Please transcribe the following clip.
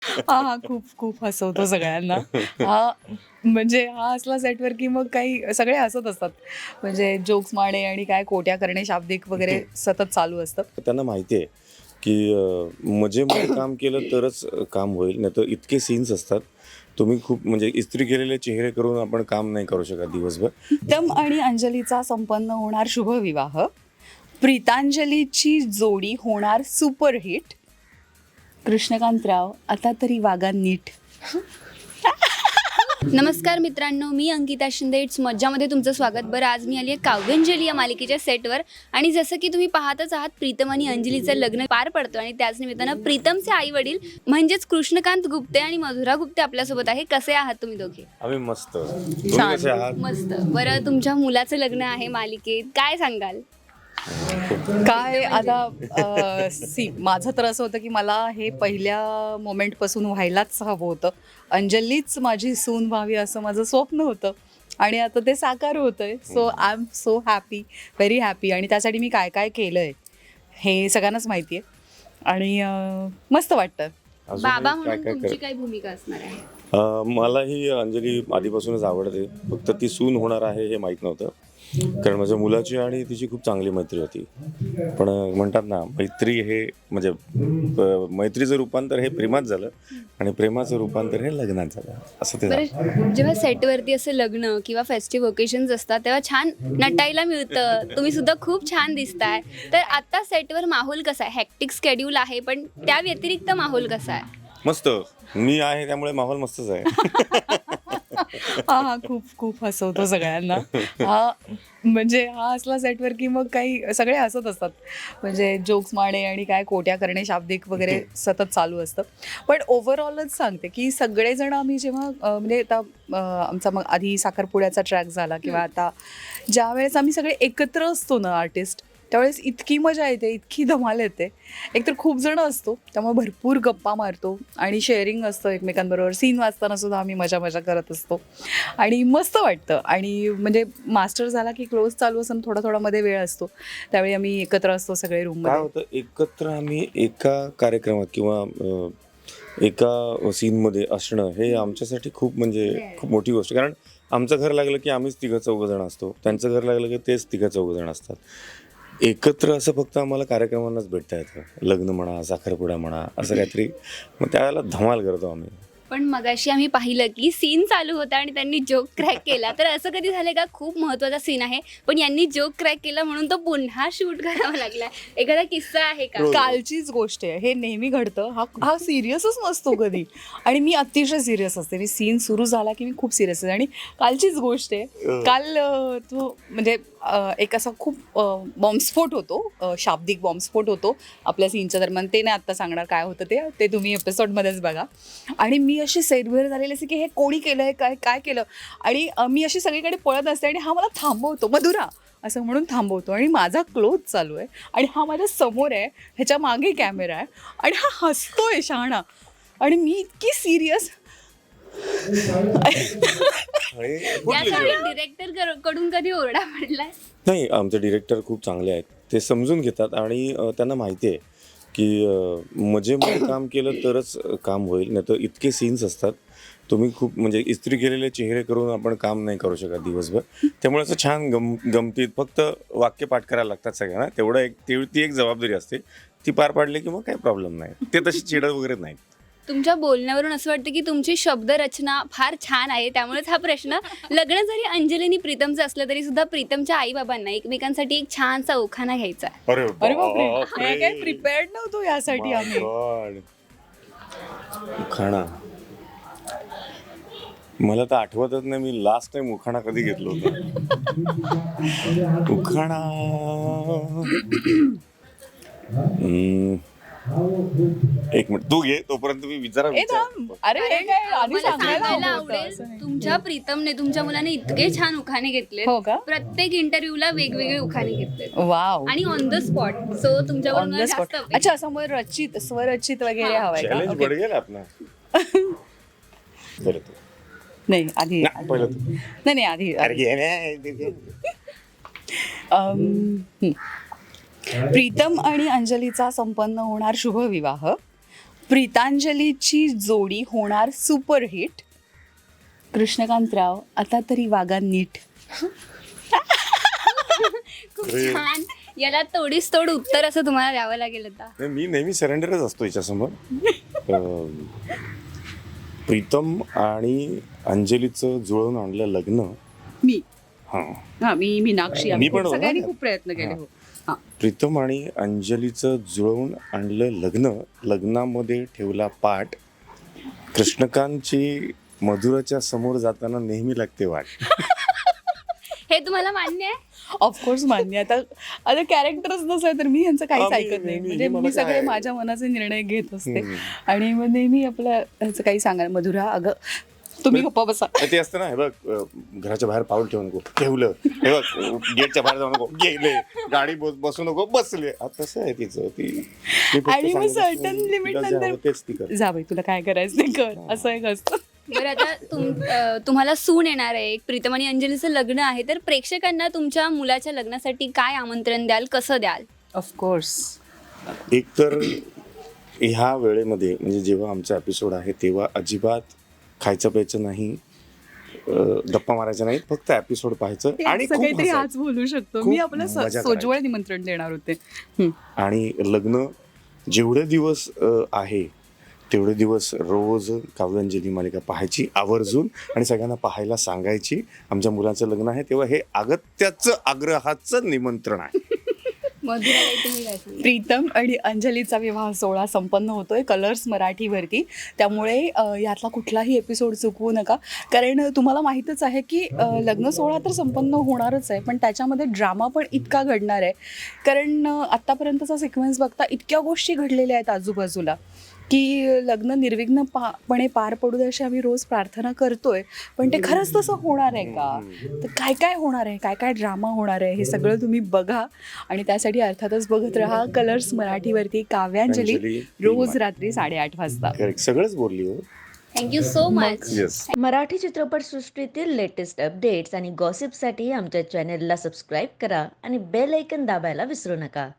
हा खूप खूप हसवतो सगळ्यांना. हा म्हणजे हा असला सेटवर की मग काही सगळे हसत असतात. म्हणजे जोक्स मारणे आणि काय कोट्या करणे, शाब्दिक वगैरे सतत चालू असतं. त्यांना माहिती आहे की मजेमध्ये काम केलं तरच काम होईल, नाहीतर इतके सीन्स असतात. तुम्ही खूप म्हणजे इस्त्री केलेले चेहरे करून आपण काम नाही करू शकत दिवसभर. प्रीतम आणि अंजलीचा संपन्न होणार शुभविवाह. प्रीतांजलीची जोडी होणार सुपरहिट. कृष्णकांतराव आता तरी वागा नीट. नमस्कार मित्रांनो, मी अंकिता शिंदे. इट्स मज्जामध्ये तुमचं स्वागत. बरं, आज मी आली आहे काव्यांजली या मालिकेच्या सेटवर आणि जसं की तुम्ही पाहतच आहात, प्रीतम आणि अंजलीचं लग्न पार पडतं आणि त्याच निमित्तानं प्रीतमचे आई वडील म्हणजेच कृष्णकांत गुप्ते आणि मधुरा गुप्ते आपल्यासोबत आहे. कसे आहात तुम्ही दोघे? आम्ही मस्त. तुम्ही छान. कसे आहात? मस्त. बरं, तुमच्या मुलाचं लग्न आहे मालिकेत, काय सांगाल? काय आता माझं तर असं होतं की मला हे पहिल्या मोमेंटपासून व्हायलाच हवं होतं. अंजलीच माझी सून व्हावी असं माझं स्वप्न होतं आणि आता ते साकार होतंय. So I am so happy, very happy. आणि त्यासाठी मी काय काय केलं आहे हे सगळ्यांनाच माहिती आहे आणि मस्त वाटतं. अजूनही बाबा काय म्हणून काय तुमची कर काय भूमिका असणार आहे? मला ही अंजली आधीपासूनच आवडते. फक्त ती सून होणार आहे हे माहीत नव्हतं, कारण माझ्या मुलाची आणि तिची खूप चांगली मैत्री होती. पण म्हणतात ना, मैत्री हे म्हणजे मैत्रीचं रूपांतर हे प्रेमात झालं आणि प्रेमाचं रूपांतर हे लग्नात झालं, असं ते झालं. बरं, जेव्हा सेटवरती असं लग्न किंवा फेस्टिव्ह ओकेशन्स असतात तेव्हा छान नटायला मिळतं. तुम्ही सुद्धा खूप छान दिसताय. तर आता सेटवर माहोल कसा आहे? हेक्टिक शेड्यूल आहे, पण त्या व्यतिरिक्त माहोल कसा आहे? मस्त. मी आहे त्यामुळे माहोल मस्तच आहे. हा खूप खूप हसवतो सगळ्यांना. हा म्हणजे हा असला सेटवर की मग काही सगळे हसत असतात. म्हणजे जोक्स मारणे आणि काय कोट्या करणे, शाब्दिक वगैरे सतत चालू असतं. पण ओव्हरऑलच सांगते की सगळेजण आम्ही जेव्हा म्हणजे आता आमचा मग आधी साखरपुड्याचा ट्रॅक झाला किंवा आता ज्यावेळेस आम्ही सगळे एकत्र असतो ना आर्टिस्ट, त्यावेळेस इतकी मजा येते, इतकी धमाल येते. एकतर खूप जण असतो त्यामुळे भरपूर गप्पा मारतो आणि शेअरिंग असतं एकमेकांबरोबर. सीन वाचताना सुद्धा आम्ही मजा मजा करत असतो आणि मस्त वाटतं. आणि म्हणजे मास्टर झाला की क्लोज चालू असताना थोडा थोडा मध्ये वेळ असतो, त्यावेळी आम्ही एकत्र असतो सगळे काय रूममध्ये. होतं, एकत्र आम्ही एका कार्यक्रमात किंवा एका सीनमध्ये असणं हे आमच्यासाठी खूप म्हणजे खूप मोठी गोष्ट आहे. कारण आमचं घर लागलं की आम्हीच तिघं चौघं जण असतो, त्यांचं घर लागलं की तेच तिघं चौघं जण असतात. एकत्र असं फक्त आम्हाला कार्यक्रमांनाच भेटता येतं. लग्न म्हणा, साखरपुडा म्हणा, असं काहीतरी. मग त्यावेळेला धमाल करतो आम्ही. पण मगाशी आम्ही पाहिलं की सीन चालू होता आणि त्यांनी जोक क्रॅक केला. तर असं कधी झालंय का, खूप महत्त्वाचा सीन आहे पण यांनी जोक क्रॅक केला म्हणून तो पुन्हा शूट करावा लागला? एखादा किस्सा आहे का? कालचीच गोष्ट आहे, हे नेहमी घडतं. हा सिरियसच नसतो कधी आणि मी अतिशय सिरियस असते. मी सीन सुरू झाला की मी खूप सिरियस असते आणि कालचीच गोष्ट आहे. काल तो म्हणजे एक असा खूप बॉम्बस्फोट होतो, शाब्दिक बॉम्बस्फोट होतो आपल्या सीनच्या दरम्यान. ते नाही आत्ता सांगणार काय होतं ते तुम्ही एपिसोडमध्येच बघा. आणि मी अशी सेटभर झालेली असते की हे कोणी केलं आहे, काय काय केलं. आणि मी अशी सगळीकडे पळत असते आणि हा मला थांबवतो, मधुरा असं म्हणून थांबवतो आणि माझा क्लोज चालू आहे आणि हा माझ्या समोर आहे, ह्याच्या मागे कॅमेरा आहे आणि हा हसतोय शहाणा आणि मी इतकी सिरियस. यासाठी डिरेक्टर कडून कधी ओरडा पडलाय? नाही, आमचे डिरेक्टर खूप चांगले आहेत. ते समजून घेतात आणि त्यांना माहिती आहे की मजेमध्ये काम केलं तरच काम होईल, नाहीतर इतके सीन्स असतात. तुम्ही खूप म्हणजे इस्त्री केलेले चेहरे करून आपण काम नाही करू शकत दिवसभर. त्यामुळे असं छान गमतीत फक्त वाक्य पाठ करायला लागतात सगळ्यांना. तेवढं ती एक जबाबदारी असते. ती पार पाडली की मग काही प्रॉब्लेम नाही. ते तशी चिडत वगैरे नाहीत. तुमच्या बोलण्यावरून असं वाटतं की तुमची शब्दरचना फार छान आहे. त्यामुळेच हा प्रश्न. लग्न जरी अंजली आणि प्रीतमचं असलं तरी सुद्धा प्रीतमच्या आई बाबांना एकमेकांसाठी एक छानसा उखाणा घ्यायचा आहे. अरे अरे बापरे, हे काय प्रिपेअर्ड नव्हतो यासाठी आम्ही. उखाणा मला तर आठवतच नाही मी लास्ट टाइम उखाणा कधी घेतलो होतो. उखाणा एक मिनिट तू घे, तोपर्यंत मी ए थांब, अरे हे काय आधी मला सांगायला सांगायला हवं होतं, आवडेल, असं नाही. तुमच्या प्रीतमने, तुमच्या मुलाने इतके छान उखाणे घेतले. हो का? प्रत्येक इंटरव्ह्यूला वेगवेगळे उखाणे घेतले वाव, आणि ऑन द स्पॉट. सो तुमच्यावर ऑन द मला स्पॉट. जास्त अपेक्षा. अच्छा, समोर रचित, स्वरचित वगैरे हवाय का? Challenge Okay. बढ़ गेला आपला. बरं तू. नाही आधी नाही, पहिलं तू. नाही आधी अरे घे ना. प्रीतम आणि अंजलीचा संपन्न होणार शुभविवाह. प्रीतांजलीची जोडी होणार सुपरहिट. कृष्णकांतराव आता तरी वागा नीट. खूप छान. याला तोडीस तोड उत्तर असं तुम्हाला द्यावं लागेल आता. नाही, मी नेहमी सरेंडरच असतो याच्यासमोर. प्रीतम आणि अंजलीचं जुळवून आणलं लग्न. मी हां, मी मीनाक्षी मी पण सगळ्यांनी होणार. खूप प्रयत्न केले. हो हां. प्रीतम आणि अंजलीचं जुळवून आणलं लग्न. लग्नामध्ये ठेवला पाठ. कृष्णकांतची मधुराच्या समोर जाताना नेहमी लागते वाट. हे तुम्हाला मान्य आहे? ऑफकोर्स मान्य. आता कॅरेक्टरच नसलं तर मी यांचं काहीच मी- ऐकत नाही. मी- म्हणजे मला मी सगळे काय- माझ्या मनाचे निर्णय घेत असते आणि मग नेहमी आपलं ह्याचं काही सांगायला, मधुरा अगं तुम्ही गप्पा बसा. ते असतं ना, हे बघ घराच्या बाहेर पाऊल ठेवू नको, ठेवलं. हे बघ गेटच्या बाहेर जाऊ नको, गेले. गाडी बसू नको, बसले. तसं आहे तिचं. ती फक्त आणि मग सांगत असते, सर्टन लिमिट तिला जे हवं तेच ती नंतर करते. जा बाई तुला काय करायचं ते कर, असं एक असतं. बरं, आता तुम्हाला सून येणार आहे, एक प्रीतम आणि अंजलीचं लग्न आहे, तर प्रेक्षकांना तुमच्या मुलाच्या लग्नासाठी काय आमंत्रण द्याल, कसं द्याल? ऑफकोर्स एकतर ह्या वेळेमध्ये म्हणजे जेव्हा आमचा एपिसोड आहे तेव्हा अजिबात खायचं प्यायचं नाही, गप्पा मारायचं नाही, फक्त एपिसोड पाहायचं आणि खूप काहीतरी हसायचं. आज बोलू शकतो. खूप मी आपलं मजा सोज्वळ निमंत्रण देणार होते. आणि लग्न जेवढे दिवस आहे तेवढे दिवस रोज काव्यांजली मालिका पाहायची आवर्जून आणि सगळ्यांना पाहायला सांगायची. आमच्या मुलाचं लग्न आहे तेव्हा हे अगत्याचं आग्रहाचं निमंत्रण आहे. मधुराताई, तुम्ही काय सांगाल? प्रीतम आणि अंजलीचा विवाह सोहळा संपन्न होतोय कलर्स मराठीवरती. त्यामुळे यातला कुठलाही एपिसोड चुकवू नका. कारण तुम्हाला माहीतच आहे की लग्न सोहळा तर संपन्न होणारच आहे, पण त्याच्यामध्ये ड्रामा पण इतका घडणार आहे. कारण आत्तापर्यंतचा सिक्वेन्स बघता इतक्या गोष्टी घडलेल्या आहेत आजूबाजूला की लग्न निर्विघ्नपणे पार पडू दे अशी आम्ही रोज प्रार्थना करतोय. पण ते खरंच तसं होणार आहे का? तर काय काय होणार आहे, काय काय ड्रामा होणार आहे, हे सगळं तुम्ही बघा. आणि त्यासाठी अर्थातच बघत राहा कलर्स मराठीवरती काव्यांजली, अंजली, रोज रात्री 8:30 वाजता. Correct. सगळंच बोलली हो. Thank you so much. Yes. Marathi चित्रपटसृष्टीतील लेटेस्ट अपडेट्स आणि गॉसिपसाठी आमच्या चॅनेलला सबस्क्राईब करा आणि बेल ऐकन दाबायला विसरू नका.